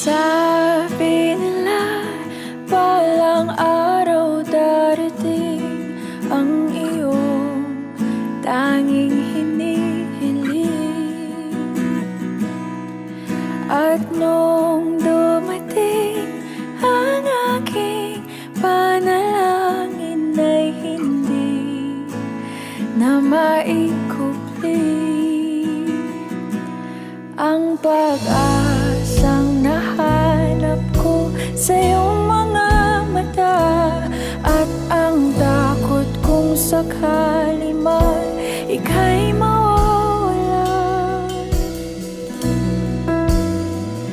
Sabi nila, balang araw darating ang iyong tanging hinihiling. At nung dumating ang aking panalangin ay hindi na maikupli ang pag-asa.